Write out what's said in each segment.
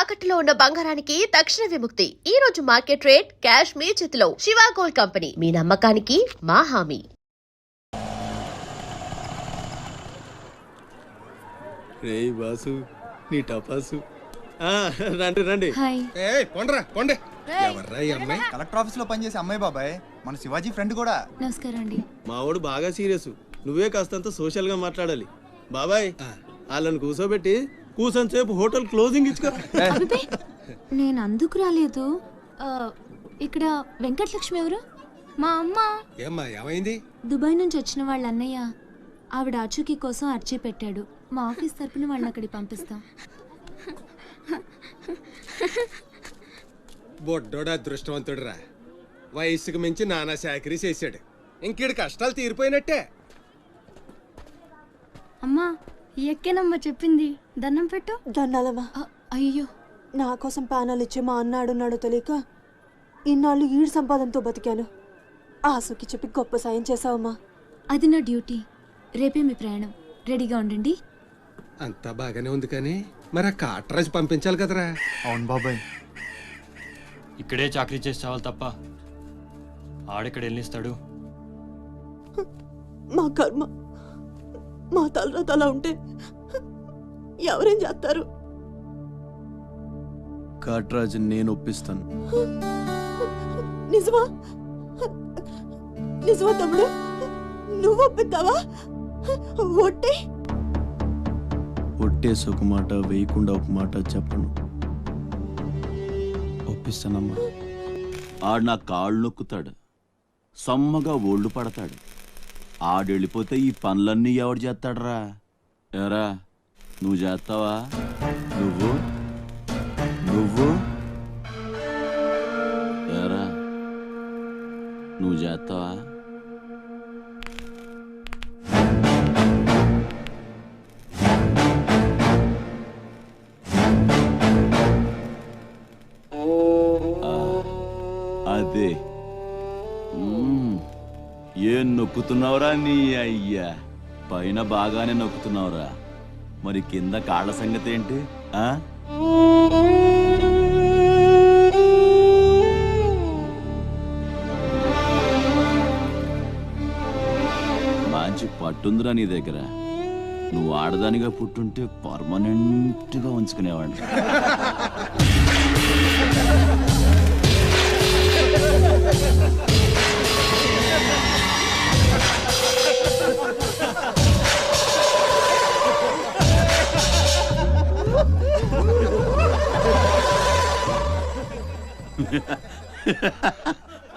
తాకట్టులో ఉన్న బంగారానికి తక్షణ విముక్తి. ఈ రోజు మార్కెట్ రేట్ క్యాష్ మీ చేతిలో. శివ గోల్డ్ కంపెనీ, మీ నమ్మకానికి మా హామీ. రే బాసు నీ టపాసు రండి రండి. కొండే ఎవర్రా ఈ అమ్మాయి? కలెక్టర్ ఆఫీస్ లో పనిచేసే అమ్మాయి బాబాయ్, మన శివాజీ ఫ్రెండ్ కూడా. నమస్కారం అండి. మావాడు బాగా సీరియస్, నువ్వే కాస్తంత సోషల్ గా మాట్లాడాలి. బాబాయ్ వాళ్ళని కూర్చోబెట్టి కూర్చొని సేపు హోటల్ క్లోజింగ్ ఇచ్చుకో. నేను అందుకు రాలేదు. ఇక్కడ వెంకటలక్ష్మి ఎవరు? మా అమ్మ. ఏమ్మా ఏమైంది? దుబాయ్ నుంచి వచ్చిన వాళ్ళ అన్నయ్య ఆవిడ ఆచూకీ కోసం అర్జీ పెట్టాడు. మా ఆఫీస్ తరపున వాళ్ళని అక్కడికి పంపిస్తాం. బొడ్డోడా అదృష్టవంతుడురా, వయసుకు మించి నానా చాకరీ చేశాడు. ఇంకీడి కష్టాలు తీరిపోయినట్టే. అమ్మా ఎక్కేనమ్మా చెప్పింది, దండం పెట్టు. దండాలమ్మా. అయ్యో, నా కోసం పానాలు ఇచ్చే మా అన్నాడున్నాడో తెలియక ఇన్నాళ్ళు ఈడు సంపాదనతో బతికాను. ఆసుకి చెప్పి గొప్ప సాయం చేసావమ్మా. అది నా డ్యూటీ. రేపే మీ ప్రయాణం, రెడీగా ఉండండి. అంతా బాగానే ఉంది కానీ మరి ఆ కాటరాజు పంపించాలి కదరా. అవును బాబాయ్, ఇక్కడే చాకరీ చేసి చావాలి తప్ప ఆడెక్కడ వెళ్ళిస్తాడు. మా కర్మ, మా తలరాత అలా ఉంటే ఎవరేం చేస్తారు? కాట్రాజు నేను ఒప్పిస్తాను. నిజమా? నిజమా తమ్ముడు? నువ్వు ఒప్పిస్తావా? ఒట్టే ఒట్టేసి ఒక మాట, వేయకుండా ఒక మాట చెప్పను. ఒప్పిస్తానమ్మా. ఆడు నా కాళ్ళు నొక్కుతాడు, సమ్మగా ఒళ్ళు పడతాడు. ఆడెళ్ళిపోతే ఈ పనులన్నీ ఎవడు చేస్తాడరా? ఎరా నువ్వు చేస్తావా? నువ్వు నువ్వు ఎరా నువ్వు చేస్తావా? అదే ఏం నొక్కుతున్నావురా నీ అయ్యా? పైన బాగానే నొక్కుతున్నావురా, మరి కింద కాళ్ళ సంగతి ఏంటి? మంచి పట్టుందిరా నీ దగ్గర. నువ్వు ఆడదానిగా పుట్టుంటే పర్మనెంట్గా ఉంచుకునేవాడిని.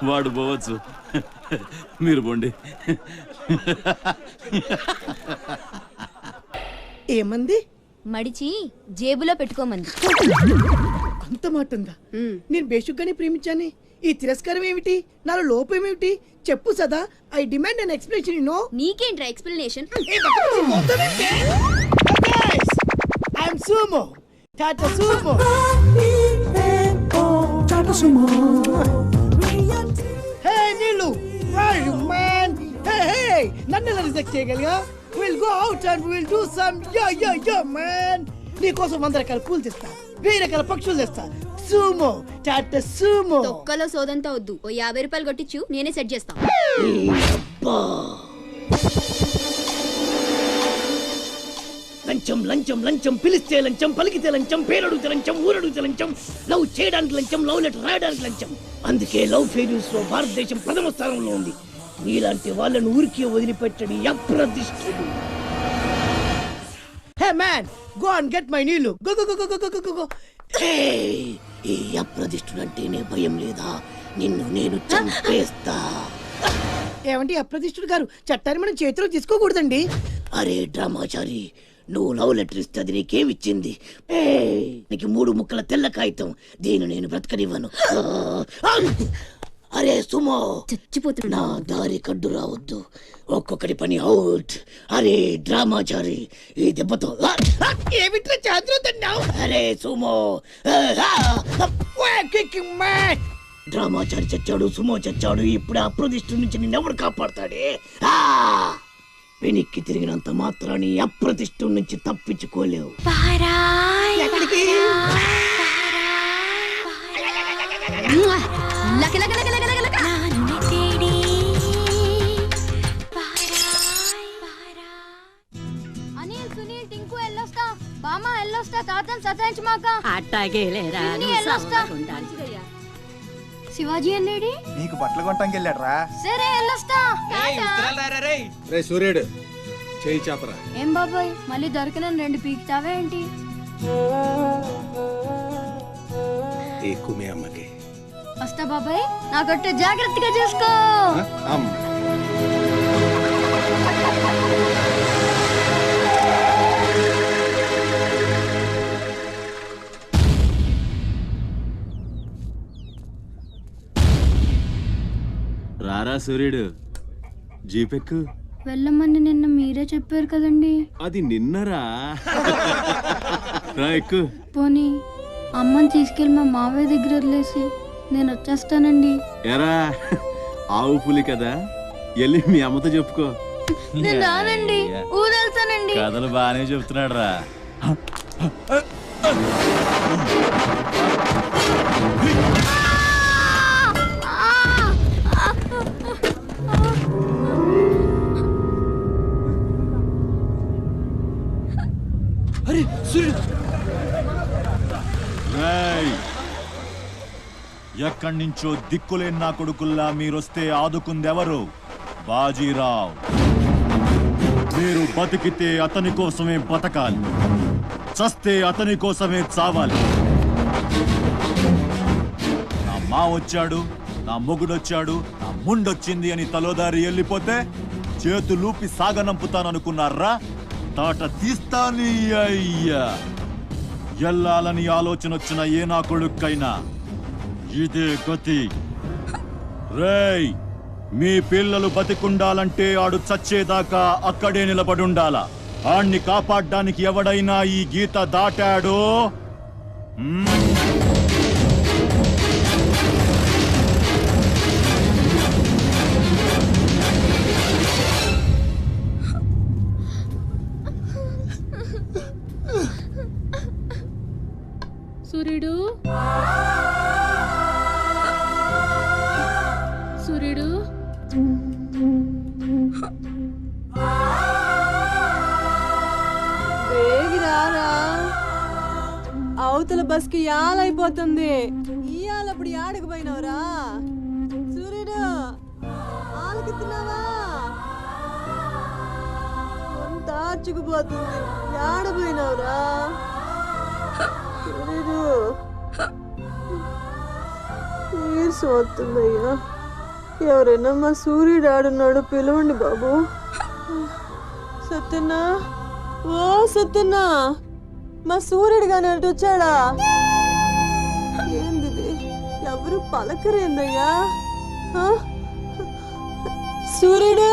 వాడు పోవచ్చు, మీరు పోండి. ఏమంది? మడిచి జేబులో పెట్టుకోమంది. అంత మాట ఉందా? నేను బేషుగ్గానే ప్రేమించాను. ఈ తిరస్కారం ఏమిటి? నాలో లోపం ఏమిటి? చెప్పు Sada. I demand an explanation. You know. నీకేంట్రా ఎక్స్ప్లెనేషన్? I am Sumo. Tata Sumo. Hey Neelu, where are you man? Hey, నన్ను ఎలా రిజెక్ట్ చేయగలిగా? We'll go out and we'll do some yeah man. నీ కోసం 100 రకాల పూలు తెస్తా, 1000 రకాల పక్షులు తెస్తా. Sumo, Tata Sumo. తొక్కలో సోదంతా వద్దు. ఓ 50 రూపాయలు కొట్టించు, నేనే సెట్ చేస్తా. లంచం లంచం లంచం, పిలిస్తే లంచం, పలికితే లంచం, పేరడుగుతే లంచం, ఊరడుగుతే లంచం, లవ్ చేయడానికి లంచం, లవ్ లెటర్ రాయడానికి లంచం. అందుకే లవ్ ఫెయిల్యూర్స్ లో భారతదేశం ప్రథమ స్థానంలో ఉంది. నీలాంటి వాళ్ళను ఊరికి వదిలిపెట్టడి అప్రదిష్టుడు. Hey man, go and get my నీళ్ళు. Go go go go go go go. ఈ అప్రదిష్టుడు అంటేనే భయం లేదా? నిన్ను నేను చంపేస్తా. ఏమంటే అప్రదిష్టుడు గారు, చట్టాన్ని మనం చేతిలో తీసుకోకూడదండి. అరే డ్రామాచారి, నువ్వు లవ్ లెటర్ ఇస్తే అది నీకేమిచ్చింది? నీకు 3 ముక్కల తెల్ల కాగితం. దీన్ని నేను బ్రతకనివ్వను. అరే సుమో, చచ్చిపోతున్నా. నా దారి కడ్డు రావద్దు. ఒక్కొక్కటి పని అవుట్. అరే డ్రామాచారి, ఈ దెబ్బతో ఏమిట్రా చాదురుతున్నావు? అరే సుమో, డ్రామాచారి చచ్చాడు, సుమో చచ్చాడు. ఇప్పుడు అప్రదిష్టు నుంచి నిన్నెవడు కాపాడతాడే? వెనక్కి తిరిగినంత మాత్రాన్ని అప్రతిష్ఠ నుంచి తప్పించుకోలేవు. ఎక్కడికి? అక్క అట్టాగేలేరా పిన్ని, వెళ్ళొస్తా. శివాజీ ఎల్లేడి నీకు బట్టలు కొట్టడానికి వెళ్ళాడ్రా. సరే వెళ్ళొస్తా రే సూర్యుడు చేయి చేపరా. ఏం బాబాయ్ మళ్ళీ దొరికిన 2 పీకుతావా ఏంటి? ఎక్కువే అమ్మకి. వస్తా బాబాయ్, నా గొట్టు జాగ్రత్తగా చూసుకో. అమ్మ రారా సూర్యుడు, జీపెక్కు. వెళ్ళమని నిన్న మీరే చెప్పారు కదండి. అది నిన్నరా. రా ఎక్కు. పోనీ అమ్మని తీసుకెళ్ళి మా మావయ్య దగ్గర వదిలేసి నేను వచ్చేస్తానండి. ఎరా ఆవు పులి కదా, వెళ్ళి మీ అమ్మతో చెప్పుకో. నేను రానండి, ఊరెళ్తానండి. కథలు బాగానే చెప్తున్నాడు రా. ఎక్కడి నుంచో దిక్కులేని నా కొడుకుల్లా మీరొస్తే ఆదుకుందెవరు? బాజీరావ్. మీరు బతికితే అతని కోసమే బతకాలి, చస్తే అతని కోసమే చావాలి. నా మా వచ్చాడు, నా మొగుడొచ్చాడు, నా ముండొచ్చింది అని తలోదారి వెళ్ళిపోతే చేతులూపి సాగనంపుతాననుకున్నారా? తాట తీస్తాని అయ్యా. ఎల్లాలని ఆలోచన వచ్చిన ఏ నా కొడుక్కైనా ఇదే గతి. రేయ్, మీ పిల్లలు బతికుండాలంటే ఆడు చచ్చేదాకా అక్కడే నిలబడుండాలా. ఆణ్ణి కాపాడ్డానికి ఎవడైనా ఈ గీత దాటాడో సూర్యుడు, సూర్యుడు, వేగిరారా, అవతల బస్కి యాలైపోతుంది. ఇయాలప్పుడు యాడకు పోయినవరా? సూర్యుడు, ఆలకిస్తున్నావా? అంత ఆర్చుకుపోతుంది, యాడ పోయినవరా? సూర్యుడు, నీరసం వస్తుందయ్యా. ఎవరైనా మా సూర్యుడు ఆడున్నాడు, పిలవండి బాబు. సత్యన్నా, ఓ సత్యన్నా, మా సూర్యుడు గాని అటు వచ్చాడా? ఏంది ఎవరు పలకరేందయ్యా? సూర్యుడు,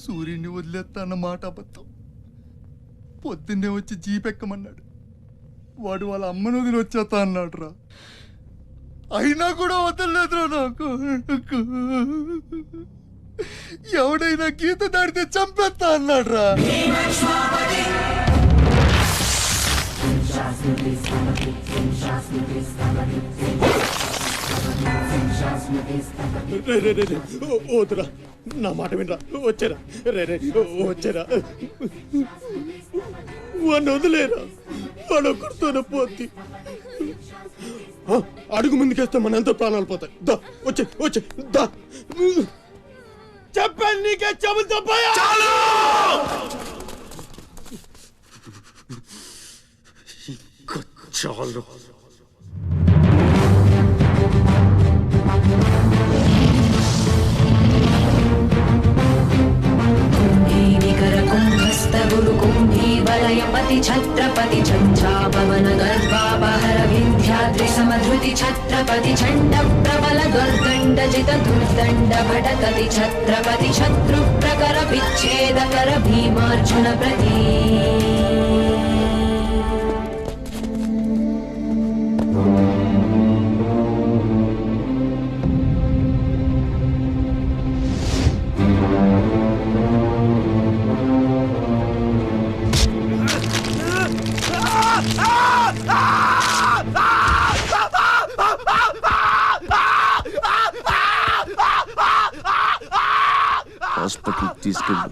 సూర్యుడిని వదిలేస్తా అన్న మాట అబద్ధం. పొద్దున్నే వచ్చి జీపెక్కమన్నాడు. వాడు వాళ్ళ అమ్మను వదిలి వచ్చేస్తా అన్నాడు రా. అయినా కూడా వదలలేదురా నాకు. ఎవడైనా గీత దాడితే చంపేస్తా అన్నాడు రా. వద్దురా, నా మాట వినరా. వచ్చారా రే రే, వచ్చారా. వాడిని వదిలేరా, వాడు ఒక్కడితోనే పోతి. అడుగు ముందుకేస్తే మన ఎంత ప్రాణాలు పోతాయి. దా వచ్చే వచ్చే దా. చెప్పాను నీకే, చెబుతా చాలు. కుంభీనికర కుంభస్థ గురు కుంభీ వలయ छत्रपति छत्रपति झंझापवन गर्वापहर विंध्याद्रि समधृति छत्रपति चंड प्रबल दुर्दंड जित दुर्दंड भटकति छत्रपति शत्रु प्रकर विच्छेदकर भीमार्जुन प्रति హాస్పిటల్ తీసుకెళ్ళు.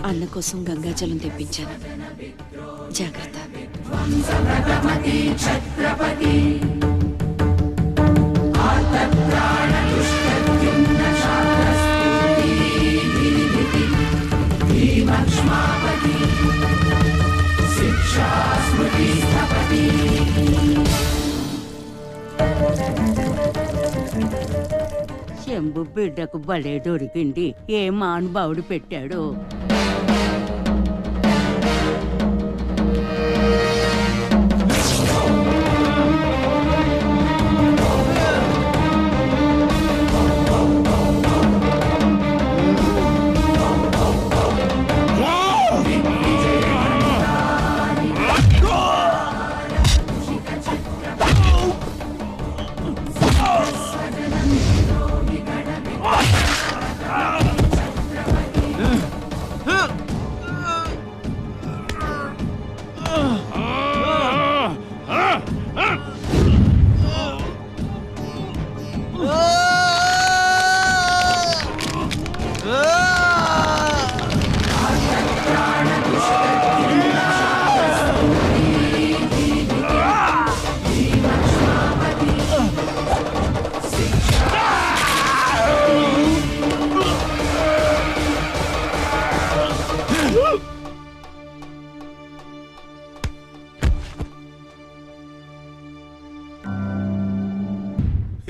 అన్న కోసం గంగాజలం తెప్పించాను. జాగ్రత్త. శంభు బిడ్డకు బలే దొరికింది. ఏ మానుభావుడు పెట్టాడు.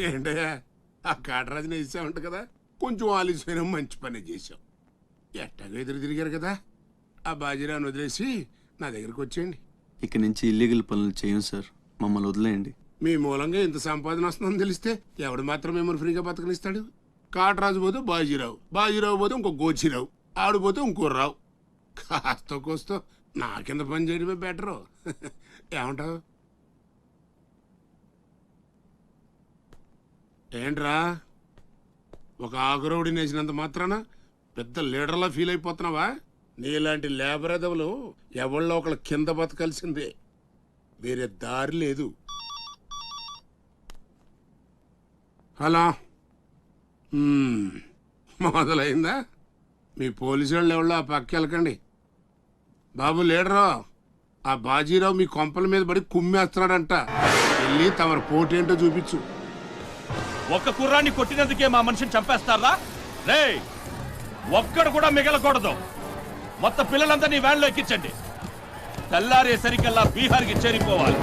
ఏంటయ్యా ఆ కాటరాజుని వేసామంట కదా, కొంచెం ఆలస్యమైన మంచి పని చేసాం. ఎట్టగా ఎదురు తిరిగారు కదా, ఆ బాజీరావుని వదిలేసి నా దగ్గరికి వచ్చేయండి. ఇక నుంచి ఇల్లీగల్ పనులు చేయం సార్, మమ్మల్ని వదిలేయండి. మీ మూలంగా ఇంత సంపాదన వస్తుందని తెలిస్తే ఎవడు మాత్రం మిమ్మల్ని ఫ్రీగా బతకనిస్తాడు? కాటరాజు పోతే బాజీరావు, బాజీరావు పోతే ఇంకో గోచిరావు, ఆడిపోతే ఇంకో రావు. కాస్త కోస్తో నా కింద పని చేయడమే బెటరు. ఏమంటావు? ఏంట్రా ఒక ఆకురవుడిని వేసినంత మాత్రాన పెద్ద లీడర్లా ఫీల్ అయిపోతున్నావా? నీలాంటి లేబర్ ఎదవులు ఎవళ్ళో ఒకళ్ళ కింద బతకాల్సిందే, వేరే దారి లేదు. హలో, మొదలైందా? మీ పోలీసు వాళ్ళు ఎవరో ఆ పక్క వెళ్ళకండి. బాబు లీడరు, ఆ బాజీరావు మీ కొంపల మీద పడి కుమ్మేస్తున్నాడంట, వెళ్ళి తమరు పోటేంటో చూపించు. ఒక్క కుర్రాన్ని కొట్టినందుకే మా మనిషిని చంపేస్తారా? రే, ఒక్కడు కూడా మిగలకూడదు. మొత్తం పిల్లలందరినీ వ్యాన్లో ఎక్కించండి. తెల్లారేసరికల్లా బీహార్కి చేరిపోవాలి.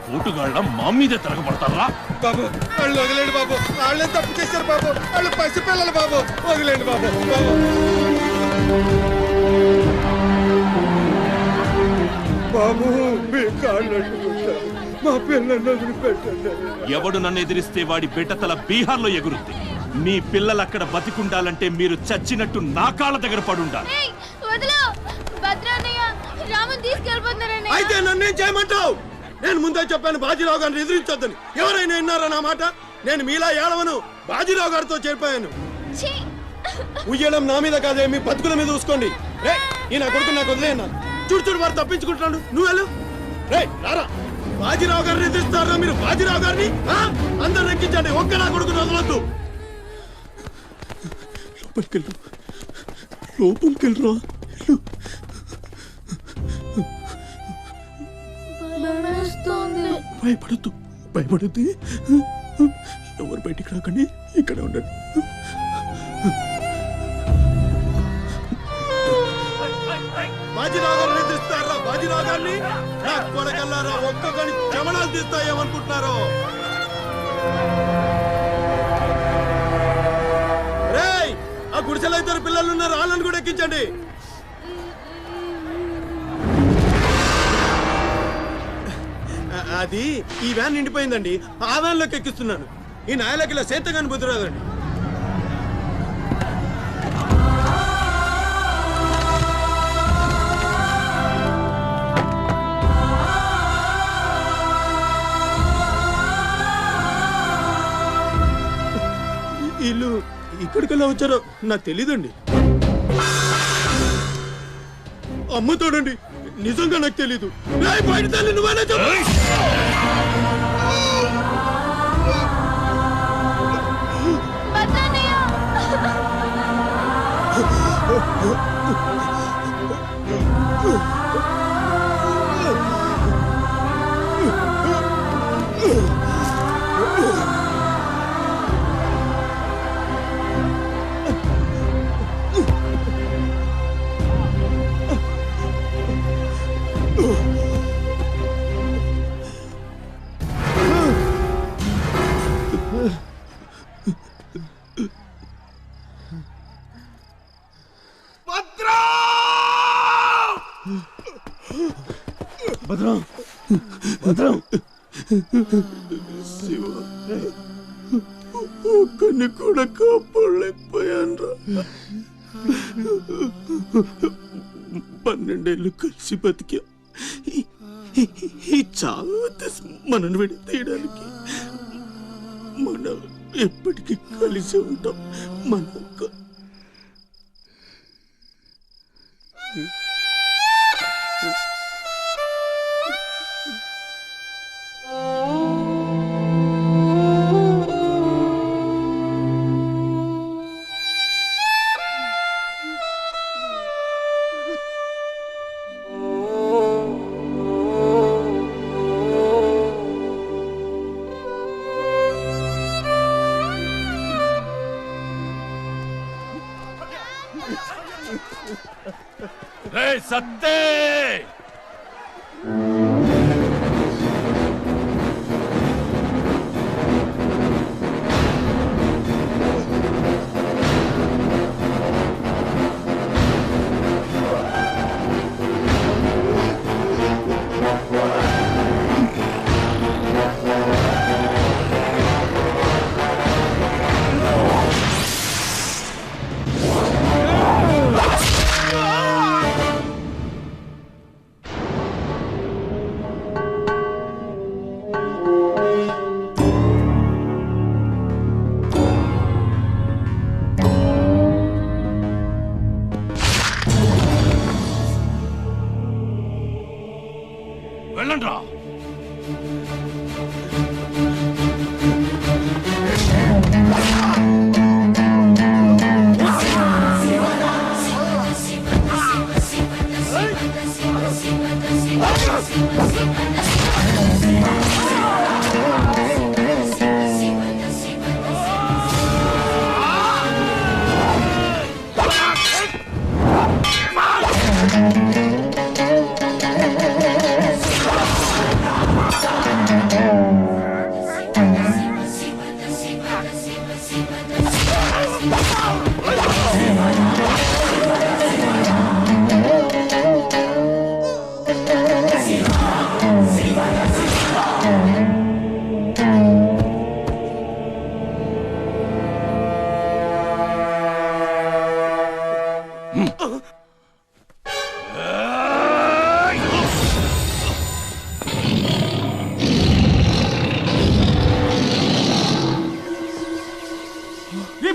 పూటుగాళ్ళ మా మీదే తిరగబడతారా? బాబు వాళ్ళు వదిలేండి బాబు, వాళ్ళే తప్పు చేశారు బాబు, వాళ్ళు పసిపిల్లలు బాబు, వదిలేండి బాబు. బాబు మీ కాళ్ళు మా పిల్లల్ని వదిలిపెట్టండి. ఎవడు నన్ను ఎదిరిస్తే వాడి బిడ్డతల బీహార్లో ఎగురుద్ది. మీ పిల్లలు అక్కడ బతికుండాలంటే మీరు చచ్చినట్టు నా కాళ్ళ దగ్గర పడుండాలి. అయితే నన్నేం చేయమంటావు? నేను ముందే చెప్పాను బాజీరావు గారిని ఎదిరించొద్దని. ఎవరైనా విన్నారా నా మాట? నేను మీలా ఏడవను, బాజీరావు గారితో చేరిపోయాను. ఉయ్యడం నా మీద కాదే, మీ బతుకుల మీద చూసుకోండి. ఈ నా కొడుకు నాకు వదిలేయన్నా. చూడు చూడు వారు తప్పించుకుంటున్నాడు, నువ్వు వెళ్ళు. రే రారా, బాజీరావు గారిని ఎదిరిస్తారా మీరు? బాజీరావు గారిని అందరు ఎక్కించండి, ఒక్క నా కొడుకుని వదలొద్దు. లోపలికెళ్ళరా. భయపడద్దు, భయపడద్దు. ఎవరు బయటికి రాకండి, ఇక్కడ ఉండండి. బాజీరావు గారిని తీస్తారా? బాజీరావు గారిని నా కొడకల్లారా, ఒక్కొక్కని చెమడాలు తీస్తాయేమనుకుంటున్నారు? రేయ్, ఆ గుడిసెలో ఇద్దరు పిల్లలు ఉన్నారు, వాళ్ళని కూడా ఎక్కించండి. అది ఈ వ్యాన్ నిండిపోయిందండి, ఆ వ్యాన్ లోకి ఎక్కిస్తున్నాను. ఈ నాయలకి ఇలా సేతగాని బుద్ధిరాదండి. వీళ్ళు ఇక్కడికల్లా వచ్చారో నాకు తెలీదండి. అమ్ముతాడండి, నిజంగా నాకు తెలీదు. బయట తల్లి నువ్వైనా చెప్పు. భద్రం, భద్రం, శివ, ఒక్కని కూడా కాపాడలేకపోయాను. 12 ఏళ్ళు కలిసి బతికా. ఈ చావు మనను విడి తీయడానికి మనం ఎప్పటికీ కలిసి ఉంటాం. మనకు సత్తే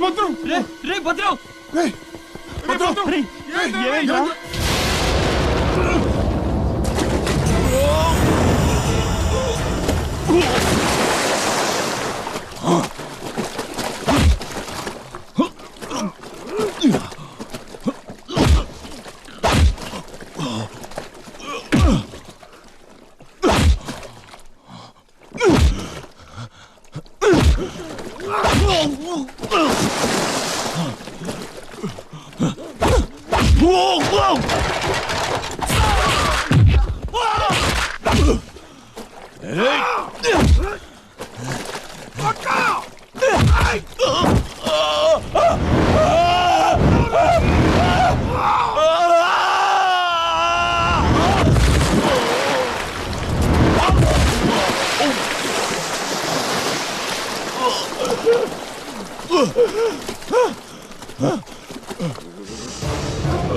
భద్రం రే భద్రం ఏమైందిరా?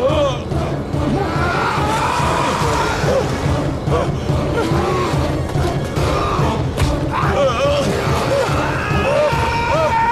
Oh!